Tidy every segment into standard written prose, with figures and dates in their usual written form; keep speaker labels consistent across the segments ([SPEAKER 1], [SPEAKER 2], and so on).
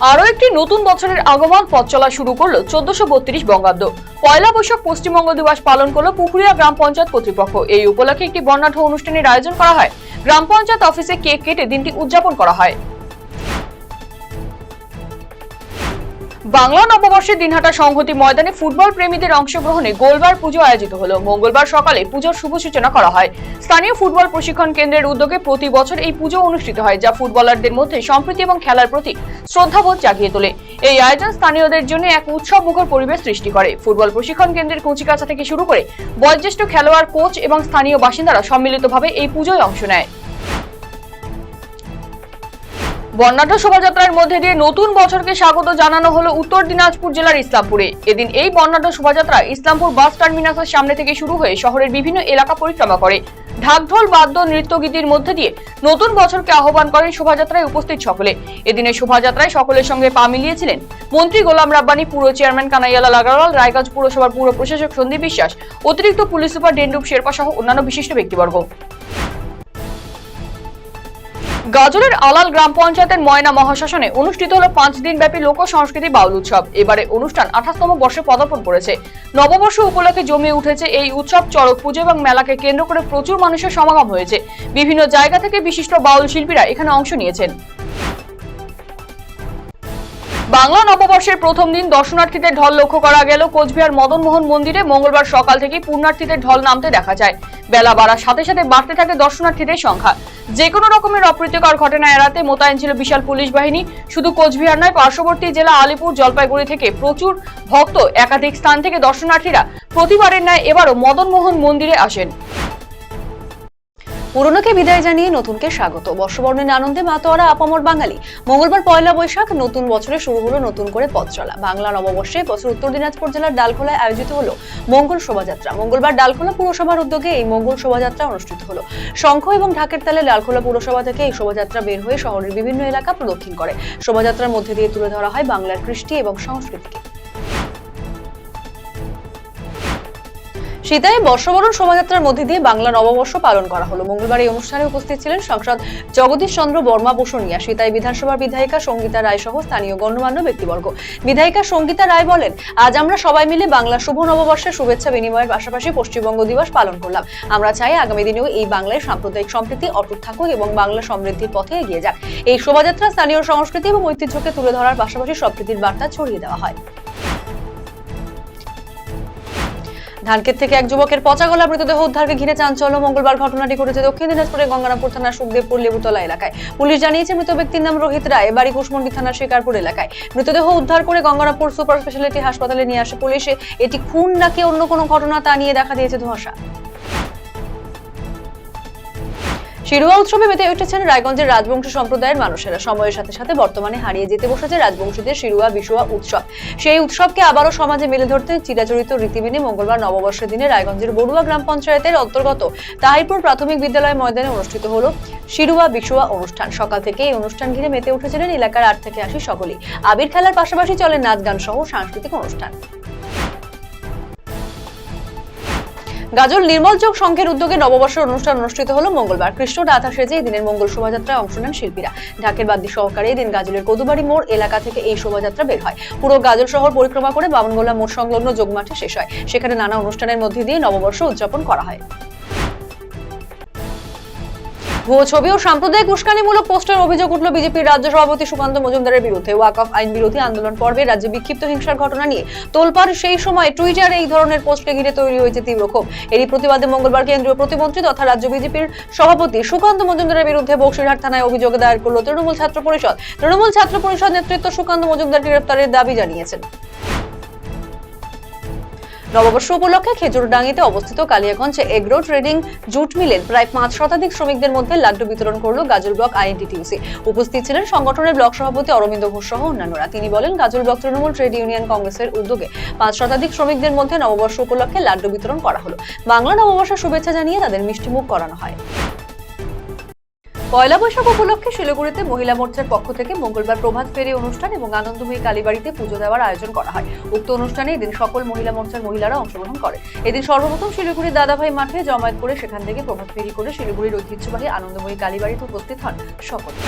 [SPEAKER 1] আরো একটি নতুন বছরের আগমন পথ চলা শুরু করলো 1432 বঙ্গাব্দ। পয়লা বৈশাখ পশ্চিমবঙ্গ দিবস পালন করলো পুকুরিয়া গ্রাম পঞ্চায়েত কর্তৃপক্ষ। এই উপলক্ষে একটি বর্ণাঢ্য অনুষ্ঠানের আয়োজন করা হয়। গ্রাম পঞ্চায়েত অফিসে কেক কেটে দিনটি উদযাপন করা হয়। বাংলা নববর্ষের দিনহাটা সংহতি ময়দানে ফুটবল প্রেমীদের অংশগ্রহণে গোলবার পুজো আয়োজিত হলো। মঙ্গলবার সকালে পুজোর শুভ সূচনা করা হয়। স্থানীয় ফুটবল প্রশিক্ষণ কেন্দ্রের উদ্যোগে প্রতি বছর এই পুজো অনুষ্ঠিত হয়, যা ফুটবলারদের মধ্যে সম্প্রীতি এবং খেলার প্রতি শ্রদ্ধাবোধ জাগিয়ে তোলে। এই আয়োজন স্থানীয়দের জন্য এক উৎসব মুখর পরিবেশ সৃষ্টি করে। ফুটবল প্রশিক্ষণ কেন্দ্রের কচিকাঁচা থেকে শুরু করে বয়োজ্যেষ্ঠ খেলোয়াড়, কোচ এবং স্থানীয় বাসিন্দারা সম্মিলিতভাবে এই পুজোয় অংশ নেয়। বর্ণাঢ্য শোভাযাত্রার মধ্যে দিয়ে নতুন বছরকে স্বাগত জানানো হলো উত্তর দিনাজপুর জেলার ইসলামপুরে। এদিন এই বর্ণাঢ্য শোভাযাত্রা ইসলামপুর বাস টার্মিনাসের সামনে থেকে শুরু হয়ে শহরের বিভিন্ন এলাকা পরিক্রমা করে। ঢাকঢোল, বাদ্য, নৃত্য গীতির মধ্যে দিয়ে নতুন বছরকে আহ্বান করেন শোভাযাত্রায় উপস্থিত সকলে। এদিনের শোভাযাত্রায় সকলের সঙ্গে পা মিলিয়েছিলেন মন্ত্রী গোলাম রাব্বানি, পুর চেয়ারম্যান কানাইয়ালাল আগরওয়াল, রায়গঞ্জ পুরসভার পুর প্রশাসক সন্দীপ বিশ্বাস, অতিরিক্ত পুলিশ সুপার ডেন্ডুপ শেরপা সহ অন্যান্য বিশিষ্ট ব্যক্তিবর্গ। গাজলের আলাল গ্রাম পঞ্চায়েতের ময়না মহাশাসনে অনুষ্ঠিত হলো 5 দিন ব্যাপী লোক সংস্কৃতি বাউল উৎসব। এবারে অনুষ্ঠান 28তম বর্ষে পদার্পণ করেছে। নববর্ষ উপলক্ষে জমিয়ে উঠেছে এই উৎসব। চড়ক পুজো এবং মেলাকে কেন্দ্র করে প্রচুর মানুষের সমাগম হয়েছে। বিভিন্ন জায়গা থেকে বিশিষ্ট বাউল শিল্পীরা এখানে অংশ নিয়েছেন। বাংলা নববর্ষের প্রথম দিন দর্শনার্থীদের ঢল লক্ষ্য করা গেল কোচবিহার মদন মোহন মন্দিরে। মঙ্গলবার সকাল থেকে পুণ্যার্থীদের ঢল নামতে দেখা যায়। বেলা বাড়ার সাথে সাথে বাড়তে থাকে দর্শনার্থীদের সংখ্যা। যে কোনো রকমের অপ্রীতিকর ঘটনা এড়াতে মোতায়েন ছিল বিশাল পুলিশ বাহিনী। শুধু কোচবিহার নয়, পার্শ্ববর্তী জেলা আলিপুর, জলপাইগুড়ি থেকে প্রচুর ভক্ত একাধিক স্থান থেকে দর্শনার্থীরা প্রতিবারের ন্যায় এবারও মদন মোহন মন্দিরে আসেন।
[SPEAKER 2] পুরনোকে বিদায় জানিয়ে নতুনকে স্বাগত। বর্ষবরণের আনন্দে মাতোয়ারা আপামর বাঙালি। মঙ্গলবার পয়লা বৈশাখ নতুন বছরে শুরু হলো নতুন করে পথ চলা। বাংলা নববর্ষে বছর উত্তর দিনাজপুর জেলার ডালখোলায় আয়োজিত হলো মঙ্গল শোভাযাত্রা। মঙ্গলবার ডালখোলা পুরসভার উদ্যোগে এই মঙ্গল শোভাযাত্রা অনুষ্ঠিত হলো। শঙ্খ এবং ঢাকের তালে ডালখোলা পুরসভা থেকে এই শোভাযাত্রা বের হয়ে শহরের বিভিন্ন এলাকা প্রদক্ষিণ করে। শোভাযাত্রার মধ্যে দিয়ে তুলে ধরা হয় বাংলার কৃষ্টি এবং সংস্কৃতিকে। শীতায় বর্ষবরণ শোভাযাত্রার মধ্যে দিয়ে বাংলা নববর্ষ পালন করা হলো। মঙ্গলবার এই অনুষ্ঠানে উপস্থিত ছিলেন সাংসদ জগদীশ চন্দ্র বর্মা বসুনিয়া, শীতায় বিধানসভার বিধায়িকা সঙ্গীতা রায় সহ স্থানীয় গণ্যমান্য ব্যক্তিবর্গ। বিধায়িকা সঙ্গীতা রায় বলেন, আজ আমরা সবাই মিলে বাংলা শুভ নববর্ষের শুভেচ্ছা বিনিময়ের পাশাপাশি পশ্চিমবঙ্গ দিবস পালন করলাম। আমরা চাই আগামী দিনেও এই বাংলায় সাম্প্রদায়িক সম্প্রীতি অটুট থাকুক এবং বাংলা সমৃদ্ধির পথে এগিয়ে যাক। এই শোভাযাত্রা স্থানীয় সংস্কৃতি এবং ঐতিহ্যকে তুলে ধরার পাশাপাশি সম্প্রীতির বার্তা ছড়িয়ে দেওয়া হয়। ধানক্ষেত থেকে এক যুবকের পচা গলা মৃতদেহ উদ্ধারকে ঘিরে চাঞ্চল্য। মঙ্গলবার ঘটনাটি ঘটেছে দক্ষিণ দিনাজপুরের গঙ্গারামপুর থানার সুখদেবপুর লেবুতলা এলাকায়। পুলিশ জানিয়েছে মৃত ব্যক্তির নাম রোহিত রায়, বাড়ি কুশমন্ডি থানার শিকারপুর এলাকায়। মৃতদেহ উদ্ধার করে গঙ্গারামপুর সুপার স্পেশালিটি হাসপাতালে নিয়ে আসে পুলিশ। এটি খুন নাকি অন্য কোনো ঘটনা তা নিয়ে দেখা দিয়েছে ধোঁয়াশা। শিরুয়া উৎসবে মেতে উঠেছেন রায়গঞ্জের রাজবংশী সম্প্রদায়ের মানুষেরা। সময়ের সাথে সাথে বর্তমানে হারিয়ে যেতে বসেছে রাজবংশীদের শিরুয়া বিশুয়া উৎসব। সেই উৎসবকে আবারও সমাজে মেলে ধরতে চিরাচরিত রীতি মেনে মঙ্গলবার নববর্ষের দিনে রায়গঞ্জের বড়ুয়া গ্রাম পঞ্চায়েতের অন্তর্গত তাহিরপুর প্রাথমিক বিদ্যালয় ময়দানে অনুষ্ঠিত হলো শিরুয়া বিশুয়া অনুষ্ঠান। সকাল থেকে এই অনুষ্ঠান ঘিরে মেতে উঠেছিলেন এলাকার 8 থেকে 80 সকলেই। আবির খেলার পাশাপাশি চলে নাচ গান সহ সাংস্কৃতিক অনুষ্ঠান। গাজল নির্মল যোগ সংঘের উদ্যোগে নববর্ষের অনুষ্ঠান অনুষ্ঠিত হলো মঙ্গলবার। কৃষ্ণ রাধা সেজে এই দিনের মঙ্গল শোভাযাত্রায় অংশ নেন শিল্পীরা। ঢাকের বাদ্য সহকারে এই দিন গাজলের কদুবাড়ি মোড় এলাকা থেকে এই শোভাযাত্রা বের হয়। পুরো গাজল শহর পরিক্রমা করে বামনগোলা মোড় সংলগ্ন যোগমাঠে শেষ হয়। সেখানে নানা অনুষ্ঠানের মধ্যে দিয়ে নববর্ষ উদযাপন করা হয়। ভুয়ো ছবি ও সাম্প্রদায়িক উস্কানিমূলক পোস্টার অভিযোগ উঠল বিজেপির রাজ্য সভাপতি সুকান্ত মজুমদারের বিরুদ্ধে। ওয়াকফ আইন বিরোধী আন্দোলন পর্বে রাজ্যে বিক্ষিপ্ত হিংসার ঘটনা নিয়ে তোলপাড়। সেই সময় টুইটারে এই ধরনের পোস্টকে ঘিরে তৈরি হয়েছে তীব্র ক্ষোভ। এরই প্রতিবাদে মঙ্গলবার কেন্দ্রীয় প্রতিমন্ত্রী তথা রাজ্য বিজেপির সভাপতি সুকান্ত মজুমদারের বিরুদ্ধে বক্সিরহাট থানায় অভিযোগ দায়ের করল তৃণমূল ছাত্র পরিষদ। তৃণমূল ছাত্র পরিষদ নেতৃত্ব সুকান্ত মজুমদারকে গ্রেফতারের দাবি জানিয়েছেন। নববর্ষ উপলক্ষে খেজুরডাঙ্গিতে অবস্থিত কালিয়াগঞ্জ এগ্রো ট্রেডিং জুট মিলের প্রায় 5 শতাধিক শ্রমিকদের মধ্যে লাড্ডু বিতরণ করল গাজল ব্লক আইএনটিটিউসি। উপস্থিত ছিলেন সংগঠনের ব্লক সভাপতি অরবিন্দ ঘোষ সহ অন্যান্যরা। তিনি বলেন, গাজল ব্লক তৃণমূল ট্রেড ইউনিয়ন কংগ্রেসের উদ্যোগে 5 শতাধিক শ্রমিকদের মধ্যে নববর্ষ উপলক্ষে লাড্ডু বিতরণ করা হলো। বাংলা নববর্ষের শুভেচ্ছা জানিয়ে তাদের মিষ্টিমুখ করানো হয়। পয়লা বৈশাখ উপলক্ষে শিলিগুড়িতে মহিলা মোর্চার পক্ষ থেকে মঙ্গলবার প্রভাত ফেরি অনুষ্ঠান এবং আনন্দময়ী কালীবাড়িতে পুজো দেওয়ার আয়োজন করা হয়। উক্ত অনুষ্ঠানে এদিন সকল মহিলা মোর্চার মহিলারা অংশগ্রহণ করে। এদিন সর্বপ্রথম শিলিগুড়ির দাদাভাই মাঠে জমায়েত করে সেখান থেকে প্রভাত ফেরি করে শিলিগুড়ির ঐতিহ্যবাহী আনন্দময়ী কালীবাড়িতে উপস্থিত হন সকলে।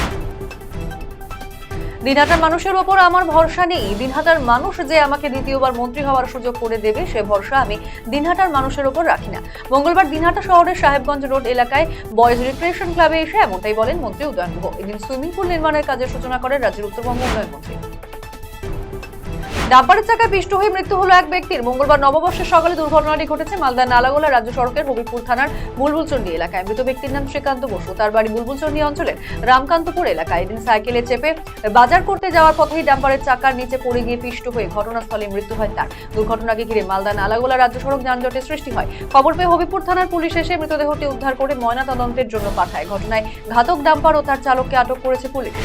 [SPEAKER 2] দিনহাটার মানুষের ওপর আমার ভরসা নেই। দিনহাটার মানুষ যে আমাকে দ্বিতীয়বার মন্ত্রী হওয়ার সুযোগ করে দেবে সে ভরসা আমি দিনহাটার মানুষের ওপর রাখি না। মঙ্গলবার দিনহাটা শহরের সাহেবগঞ্জ রোড এলাকায় বয়েজ রিক্রিয়েশন ক্লাবে এসে এমনটাই বলেন মন্ত্রী উদয়ন গুহ। এদিন সুইমিং পুল নির্মাণের কাজের সূচনা করেন রাজ্যের উত্তরবঙ্গ উন্নয়ন মন্ত্রী। ডাম্পারের চাকায় পিষ্ট হয়ে মৃত্যু হলো এক ব্যক্তির। মঙ্গলবার নববর্ষের সকালে দুর্ঘটনাটি ঘটেছে মালদা নালাগোলা রাজ্য সড়কের হবিবপুর থানার বুলবুলচন্ডী এলাকায়। মৃত ব্যক্তির নাম শ্রীকান্ত বসু। তার বাড়ি বুলবুলচন্ডী অঞ্চলের রামকান্তপুর এলাকায়। এদিন সাইকেলে চেপে বাজার করতে যাওয়ার পথেই ডাম্পারের চাকার নিচে পড়ে গিয়ে পিষ্ট হয়ে ঘটনাস্থলে মৃত্যু হয় তার। দুর্ঘটনাকে ঘিরে মালদা নালাগোলা রাজ্য সড়ক যানজটের সৃষ্টি হয়। খবর পেয়ে হবিবপুর থানার পুলিশ এসে মৃতদেহটি উদ্ধার করে ময়নাতদন্তের জন্য পাঠায়। ঘটনায় ঘাতক ডাম্পার ও তার চালককে আটক করেছে পুলিশ।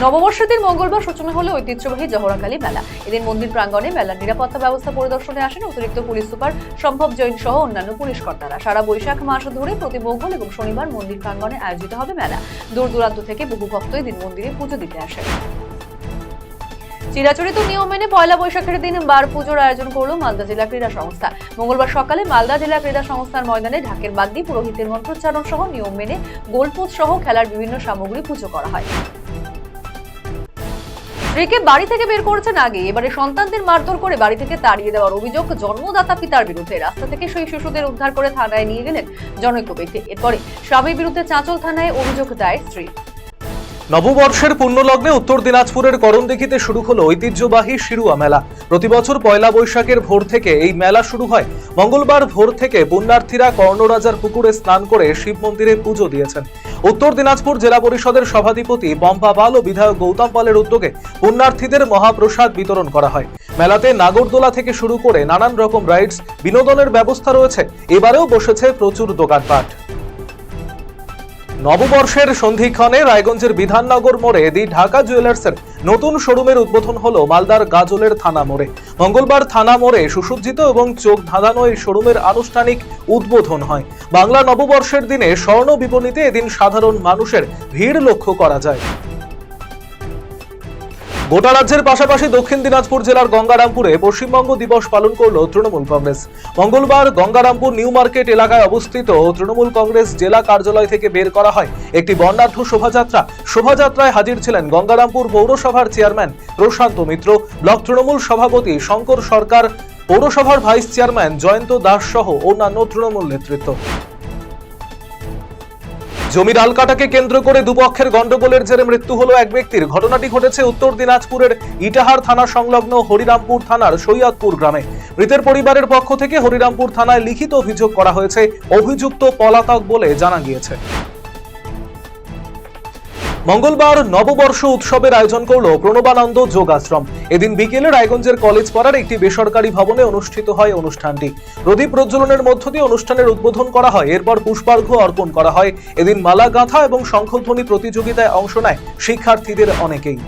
[SPEAKER 2] নববর্ষের দিন মঙ্গলবার সূচনা হলো ঐতিহ্যবাহী জহরাকালী মেলা। এদিন মন্দির প্রাঙ্গণে মেলার নিরাপত্তা ব্যবস্থা পরিদর্শনে আসেন অতিরিক্ত পুলিশ সুপার সম্ভব জৈন সহ অন্যান্য পুলিশ কর্তারা। সারা বৈশাখ মাস ধরে প্রতি মঙ্গল এবং শনিবার মন্দির প্রাঙ্গণে আয়োজিত হবে মেলা। দূর দূরান্ত থেকে বহু ভক্ত এদিন মন্দিরে পুজো দিতে আসেন। চিরাচরিত নিয়ম মেনে পয়লা বৈশাখের দিন বার পুজোর আয়োজন করলো মালদা জেলা ক্রীড়া সংস্থা। মঙ্গলবার সকালে মালদা জেলা ক্রীড়া সংস্থার ময়দানে ঢাকের বাদ্যি, পুরোহিতের মন্ত্রোচ্চারণ সহ নিয়ম মেনে গোলপোচ সহ খেলার বিভিন্ন সামগ্রী পুজো করা হয়। স্ত্রীকে বাড়ি থেকে বের করেছেন আগে, এবারে সন্তানদের মারধর করে বাড়ি থেকে তাড়িয়ে দেওয়ার অভিযোগ জন্মদাতা পিতার বিরুদ্ধে। রাস্তা থেকে সেই শিশুদের উদ্ধার করে থানায় নিয়ে গেলেন জনৈক ব্যক্তি। এরপরে স্বামীর বিরুদ্ধে চাঁচল থানায় অভিযোগ দায়ের স্ত্রী।
[SPEAKER 3] নববর্ষের পুণ্যলগ্নে উত্তর দিনাজপুরের করণদিঘিতে শুরু হলো ঐতিহ্যবাহী শিরুয়া মেলা। প্রতি বছর পয়লা বৈশাখের ভোর থেকে এই মেলা শুরু হয়। মঙ্গলবার ভোর থেকে পুণ্যার্থীরা কর্ণরাজার পুকুরে স্নান করে শিব মন্দিরে পুজো দিয়েছেন। উত্তর দিনাজপুর জেলা পরিষদের সভাধিপতি পম্পা পাল ও বিধায়ক গৌতম পালের উদ্যোগে পুণ্যার্থীদের মহাপ্রসাদ বিতরণ করা হয়। মেলাতে নাগরদোলা থেকে শুরু করে নানান রকম রাইডস, বিনোদনের ব্যবস্থা রয়েছে। এবারেও বসেছে প্রচুর দোকানপাট। নববর্ষের সন্ধিক্ষণে রায়গঞ্জের বিধাননগর মোড়ে দি ঢাকা জুয়েলার্সের নতুন শোরুমের উদ্বোধন হলো মালদার গাজলের থানা মোড়ে। মঙ্গলবার থানা মোড়ে সুসজ্জিত এবং চোখ ধাঁধানো এই শোরুমের আনুষ্ঠানিক উদ্বোধন হয়। বাংলা নববর্ষের দিনে স্বর্ণ বিপণীতে এদিন সাধারণ মানুষের ভিড় লক্ষ্য করা যায়। গোটা রাজ্যের পাশাপাশি দক্ষিণ দিনাজপুর জেলার গঙ্গারামপুরে পশ্চিমবঙ্গ দিবস পালন করল তৃণমূল কংগ্রেস। মঙ্গলবার গঙ্গারামপুর নিউ মার্কেট এলাকায় অবস্থিত তৃণমূল কংগ্রেস জেলা কার্যালয় থেকে বের করা হয় একটি বর্ণাঢ্য শোভাযাত্রা। শোভাযাত্রায় হাজির ছিলেন গঙ্গারামপুর পৌরসভার চেয়ারম্যান প্রশান্ত মিত্র, ব্লক তৃণমূল সভাপতি শঙ্কর সরকার, পৌরসভার ভাইস চেয়ারম্যান জয়ন্ত দাস সহ অন্যান্য তৃণমূল নেতৃত্ব। জমির আলকাটাকে কেন্দ্র করে দুপক্ষের গন্ডগোলের জেরে মৃত্যু হলো এক ব্যক্তির। ঘটনাটি ঘটেছে উত্তর দিনাজপুরের ইটাহার থানা সংলগ্ন হরিরামপুর থানার সৈয়দপুর গ্রামে। মৃতের পরিবারের পক্ষ থেকে হরিরামপুর থানায় লিখিত অভিযোগ করা হয়েছে। অভিযুক্ত পলাতক বলে জানা গিয়েছে। মঙ্গলবার নববর্ষ উৎসবের আয়োজন করল প্রণবানন্দ যোগ আশ্রম। এদিন বিকেলে রায়গঞ্জের কলেজ পাড়ার একটি বেসরকারি ভবনে অনুষ্ঠিত হয় অনুষ্ঠানটি। প্রদীপ প্রজ্বলনের মধ্য দিয়ে অনুষ্ঠানের উদ্বোধন করা হয়। এরপর পুষ্পার্ঘ্য অর্পণ করা হয়। এদিন মালা গাঁথা এবং শঙ্খধ্বনি প্রতিযোগিতায় অংশ নেয় শিক্ষার্থীদের অনেকেই।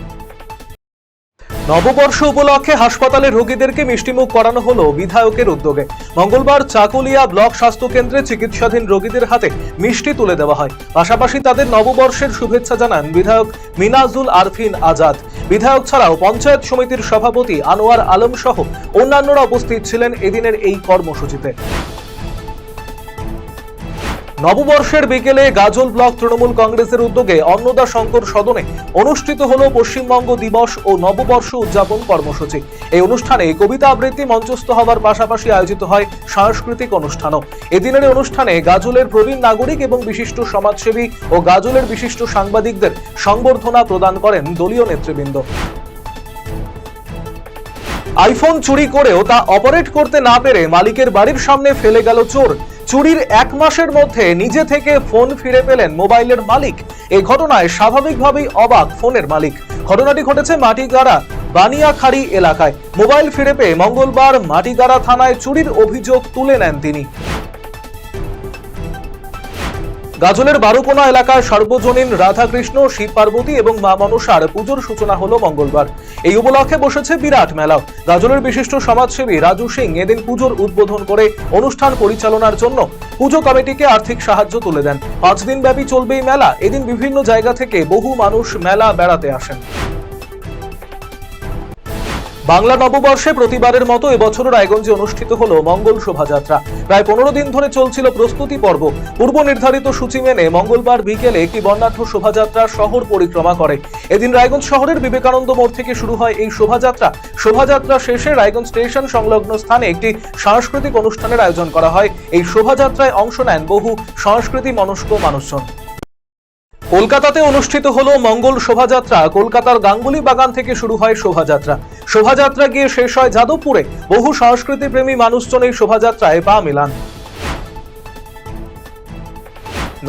[SPEAKER 3] নববর্ষ উপলক্ষে হাসপাতালে রোগীদেরকে মিষ্টিমুখ করানো হলো বিধায়কের উদ্যোগে। মঙ্গলবার চাকুলিয়া ব্লক স্বাস্থ্য কেন্দ্রে চিকিৎসাধীন রোগীদের হাতে মিষ্টি তুলে দেওয়া হয়। পাশাপাশি তাদের নববর্ষের শুভেচ্ছা জানান বিধায়ক মিনাজুল আরফিন আজাদ। বিধায়ক ছাড়াও পঞ্চায়েত সমিতির সভাপতি আনোয়ার আলম সহ অন্যান্যরা উপস্থিত ছিলেন এদিনের এই কর্মসূচিতে। নববর্ষের বিকেলে গাজল ব্লক তৃণমূল কংগ্রেসের উদ্যোগে অন্নদা শঙ্কর সদনে অনুষ্ঠিত হলো পশ্চিমবঙ্গ দিবস ও নববর্ষ উদযাপন কর্মসূচি। এই অনুষ্ঠানে কবিতা আবৃত্তি মঞ্চস্থ হওয়ার পাশাপাশি আয়োজিত হয় সাংস্কৃতিক অনুষ্ঠানও। এদিনের অনুষ্ঠানে গাজলের প্রবীণ নাগরিক এবং বিশিষ্ট সমাজসেবী ও গাজলের বিশিষ্ট সাংবাদিকদের সংবর্ধনা প্রদান করেন দলীয় নেতৃবৃন্দ। আইফোন চুরি করেও তা অপারেট করতে না পেরে মালিকের বাড়ির সামনে ফেলে গেল চোর। চুরির 1 মাসের মধ্যে নিজে থেকে ফোন ফিরে পেলেন মোবাইলের মালিক। এই ঘটনায় স্বাভাবিকভাবেই অবাক ফোনের মালিক। ঘটনাটি ঘটেছে মাটিগাড়া বানিয়াখাড়ি এলাকায়। মোবাইল ফিরে পেয়ে মঙ্গলবার মাটিগাড়া থানায় চুরির অভিযোগ তুলে নেন তিনি। গাজলের বারুকোনা এলাকায় সার্বজনীন রাধাকৃষ্ণ, শিব পার্বতী এবং মা মনসার পুজোর সূচনা হলো মঙ্গলবার। এই উপলক্ষে বসেছে বিরাট মেলা। গাজলের বিশিষ্ট সমাজসেবী রাজু সিং এদিন পুজোর উদ্বোধন করে অনুষ্ঠান পরিচালনার জন্য পুজো কমিটিকে আর্থিক সাহায্য তুলে দেন। 5 দিন ব্যাপী চলবে এই মেলা। এদিন বিভিন্ন জায়গা থেকে বহু মানুষ মেলা বেড়াতে আসেন। বাংলা নববর্ষে প্রতিবারের মতো এবছর রায়গঞ্জে অনুষ্ঠিত হলো মঙ্গল শোভাযাত্রা। প্রায় 15 দিন ধরে চলছিল প্রস্তুতি পর্ব। পূর্ব নির্ধারিত সূচি মেনে মঙ্গলবার বিকেলে একটি বর্ণাঢ্য শোভাযাত্রা শহর পরিক্রমা করে। এদিন রায়গঞ্জ শহরের বিবেকানন্দ মোড় থেকে শুরু হয় এই শোভাযাত্রা। শোভাযাত্রা শেষে রায়গঞ্জ স্টেশন সংলগ্ন স্থানে একটি সাংস্কৃতিক অনুষ্ঠানের আয়োজন করা হয়। এই শোভাযাত্রায় অংশ নেন বহু সংস্কৃতি মনস্ক মানুষজন। কলকাতাতে অনুষ্ঠিত হলো মঙ্গল শোভাযাত্রা। কলকাতার গাঙ্গুলি বাগান থেকে শুরু হয় শোভাযাত্রা। শোভাযাত্রা গিয়ে শেষ হয় যাদবপুরে। বহু সংস্কৃতি প্রেমী মানুষজন এই শোভাযাত্রায় পা মেলান।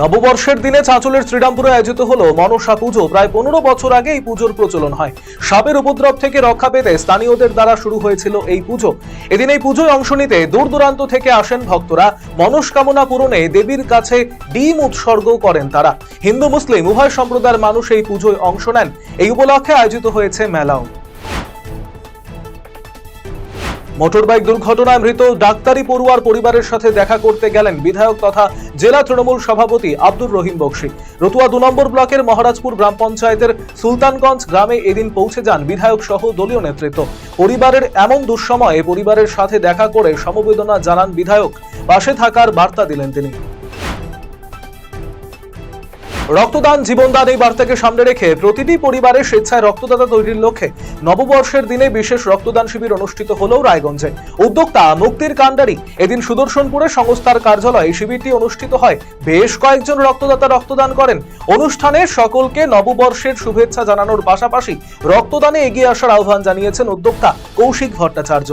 [SPEAKER 3] নববর্ষের দিনে চাঁচলের শ্রীরামপুরে আয়োজিত হলো মনসা পুজো। প্রায় 15 বছর আগে এই পুজোর প্রচলন হয়। সাপের উপদ্রব থেকে রক্ষা পেতে স্থানীয়দের দ্বারা শুরু হয়েছিল এই পুজো। এদিন এই পুজোয় অংশ নিতে দূর দূরান্ত থেকে আসেন ভক্তরা। মনস্কামনা পূরণে দেবীর কাছে ডিম উৎসর্গ করেন তারা। হিন্দু মুসলিম উভয় সম্প্রদায়ের মানুষ এই পুজোয় অংশ নেন। এই উপলক্ষে আয়োজিত হয়েছে মেলাও। মোটরবাইক দুর্ঘটনায় মৃত ডাক্তারি পড়ুয়ার পরিবারের সাথে দেখা করতে গেলেন বিধায়ক তথা জেলা তৃণমূল সভাপতি আব্দুর রহিম বক্সী। রতুয়া 2 নম্বর ব্লকের মহারাজপুর গ্রাম পঞ্চায়েতের সুলতানগঞ্জ গ্রামে এদিন পৌঁছে যান বিধায়ক সহ দলীয় নেতৃত্ব। পরিবারের এমন দুঃসময়ে পরিবারের সাথে দেখা করে সমবেদনা জানান বিধায়ক। পাশে থাকার বার্তা দিলেন তিনি। রক্তদান জীবনদান এই বার্তাকে সামনে রেখে প্রতিটি পরিবারের স্বেচ্ছায় রক্তদাতা তৈরির লক্ষ্যে নববর্ষের দিনে বিশেষ রক্তদান শিবির অনুষ্ঠিত হলো রায়গঞ্জে। উদ্যোক্তা মুক্তির কান্ডারি। এদিন সুদর্শনপুরে সংস্থার কার্যালয়ে শিবিরটি অনুষ্ঠিত হয়। বেশ কয়েকজন রক্তদাতা রক্তদান করেন। অনুষ্ঠানে সকলকে নববর্ষের শুভেচ্ছা জানানোর পাশাপাশি রক্তদানে এগিয়ে আসার আহ্বান জানিয়েছেন উদ্যোক্তা কৌশিক ভট্টাচার্য।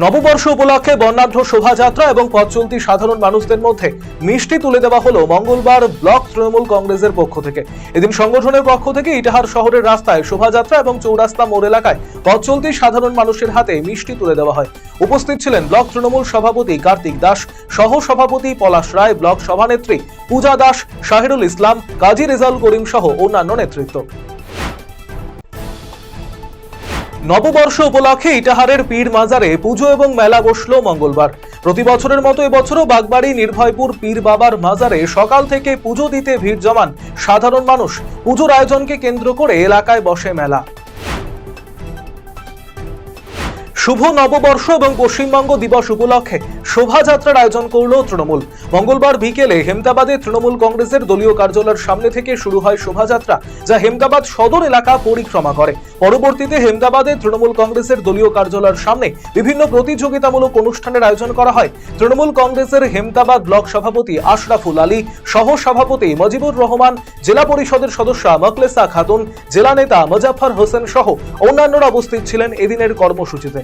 [SPEAKER 3] নববর্ষ উপলক্ষে বর্ণাঢ্য শোভাযাত্রা এবং পথ চলতি সাধারণ মানুষদের মধ্যে মিষ্টি তুলে দেওয়া হলো মঙ্গলবার ব্লক তৃণমূল কংগ্রেসের পক্ষ থেকে। এদিন সংগঠনের পক্ষ থেকে ইটাহার শহরের রাস্তায় শোভাযাত্রা এবং চৌরাস্তা মোড় এলাকায় পথ চলতি সাধারণ মানুষের হাতে মিষ্টি তুলে দেওয়া হয়। উপস্থিত ছিলেন ব্লক তৃণমূল সভাপতি কার্তিক দাস, সহ সভাপতি পলাশ রায়, ব্লক সভানেত্রী পূজা দাস, শাহিরুল ইসলাম, কাজী রেজাউল করিম সহ অন্যান্য নেতৃত্ব। নববর্ষ উপলক্ষে ইটাহারের পীর মাজারে পুজো এবং মেলা বসলো মঙ্গলবার। প্রতি বছরের মতো এবছরও বাগবাড়ি নির্ভয়পুর পীর বাবার মাজারে সকাল থেকে পুজো দিতে ভিড় জমান সাধারণ মানুষ। পুজোর আয়োজনকে কেন্দ্র করে এলাকায় বসে মেলা। শুভ নববর্ষ এবং পশ্চিমবঙ্গ দিবস উপলক্ষে শোভাযাত্রার আয়োজন করল তৃণমূল। মঙ্গলবার বিকেলে হেমতাবাদে তৃণমূল কংগ্রেসের দলীয় কার্যালয়ের সামনে থেকে শুরু হয় শোভাযাত্রা, যা হেমতাবাদ সদর এলাকা পরিক্রমা করে। পরবর্তীতে হেমতাবাদে তৃণমূল কংগ্রেসের দলীয় কার্যালয়ের সামনে বিভিন্ন প্রতিযোগিতামূলক অনুষ্ঠানের আয়োজন করা হয়। তৃণমূল কংগ্রেসের হেমতাবাদ ব্লক সভাপতি আশরাফুল আলী, সহ সভাপতি মজিবুর রহমান, জেলা পরিষদের সদস্য মকলেসা খাতুন, জেলা নেতা মুজাফফর হোসেন সহ অন্যান্যরা উপস্থিত ছিলেন এদিনের কর্মসূচিতে।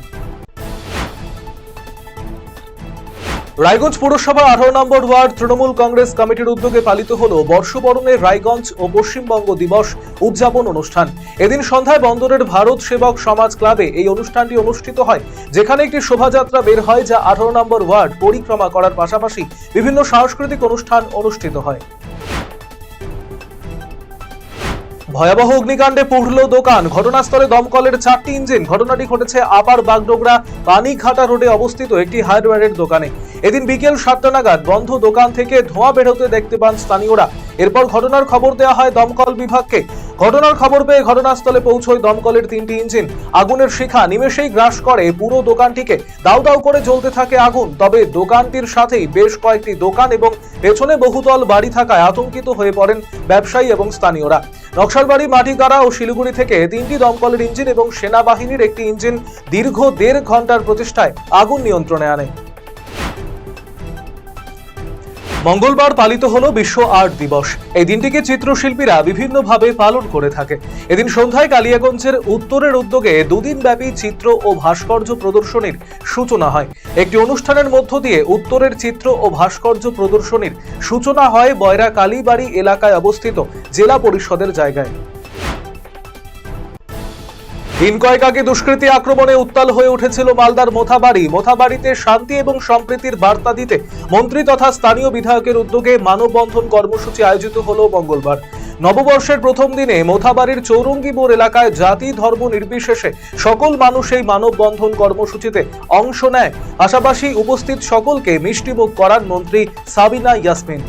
[SPEAKER 3] রায়গঞ্জ পুরসভার 18 নম্বর ওয়ার্ড তৃণমূল কংগ্রেস কমিটির উদ্যোগে পালিত হলো বর্ষবরণের রায়গঞ্জ ও পশ্চিমবঙ্গ দিবস উদযাপন অনুষ্ঠান। এদিন সন্ধ্যায় বন্দরের ভারত সেবক সমাজ ক্লাবে এই অনুষ্ঠানটি অনুষ্ঠিত হয়, যেখানে একটি শোভাযাত্রা বের হয়, যা 18 নম্বর ওয়ার্ড পরিক্রমা করার পাশাপাশি বিভিন্ন সাংস্কৃতিক অনুষ্ঠান অনুষ্ঠিত হয়। ভয়াবহ অগ্নিকাণ্ডে পুড়ল দোকান। ঘটনাস্থলে দমকলের 4টি ইঞ্জিন। ঘটনাটি ঘটেছে আপার বাগডোগরা পানিঘাটা রোডে অবস্থিত একটি হার্ডওয়্যারের দোকানে। এদিন বিকেল 7টা নাগাদ বন্ধ দোকান থেকে ধোঁয়া বের হতে দেখতে পান স্থানীয়রা। এরপর ঘটনার খবর দেওয়া হয় দমকল বিভাগকে। ঘটনার খবর পেয়ে ঘটনাস্থলে পৌঁছয় দমকলের 3টি ইঞ্জিন। আগুনের শিখা নিমেষেই গ্রাস করে পুরো দোকানটিকে। দাউ দাউ করে জ্বলতে থাকে আগুন। তবে দোকানটির সাথেই বেশ কয়েকটি দোকান এবং পেছনে বহুতল বাড়ি থাকায় আতঙ্কিত হয়ে পড়েন ব্যবসায়ী এবং স্থানীয়রা। নকশালবাড়ি, মাটিগাড়া ও শিলিগুড়ি থেকে 3টি দমকলের ইঞ্জিন এবং সেনাবাহিনীর একটি ইঞ্জিন দীর্ঘ 1.5 ঘন্টার প্রচেষ্টায় আগুন নিয়ন্ত্রণে আনে। মঙ্গলবার পালিত হলো বিশ্ব আর্ট দিবস। এই দিনটিকে চিত্রশিল্পীরা বিভিন্নভাবে পালন করে থাকে। এদিন সন্ধ্যায় কালিয়াগঞ্জের উত্তরের উদ্যোগে 2 দিন ব্যাপী চিত্র ও ভাস্কর্য প্রদর্শনীর সূচনা হয়। একটি অনুষ্ঠানের মধ্য দিয়ে উত্তরের চিত্র ও ভাস্কর্য প্রদর্শনীর সূচনা হয় বয়রা কালীবাড়ি এলাকায় অবস্থিত জেলা পরিষদের জায়গায়। দিন কয়েক আগে দুষ্কৃতী আক্রমণে উত্তাল হয়ে উঠেছিল মালদার মোথাবাড়ি। মোথাবাড়িতে শান্তি এবং সম্প্রীতির বার্তা দিতে মন্ত্রী তথা স্থানীয় বিধায়কের উদ্যোগে মানববন্ধন কর্মসূচি আয়োজিত হলো মঙ্গলবার। নববর্ষের প্রথম দিনে মোথাবাড়ির চৌরঙ্গীবোর এলাকায় জাতি ধর্ম নির্বিশেষে সকল মানুষ এই মানববন্ধন কর্মসূচিতে অংশ নেয়। পাশাপাশি উপস্থিত সকলকে মিষ্টিমুখ করান মন্ত্রী সাবিনা ইয়াসমিন।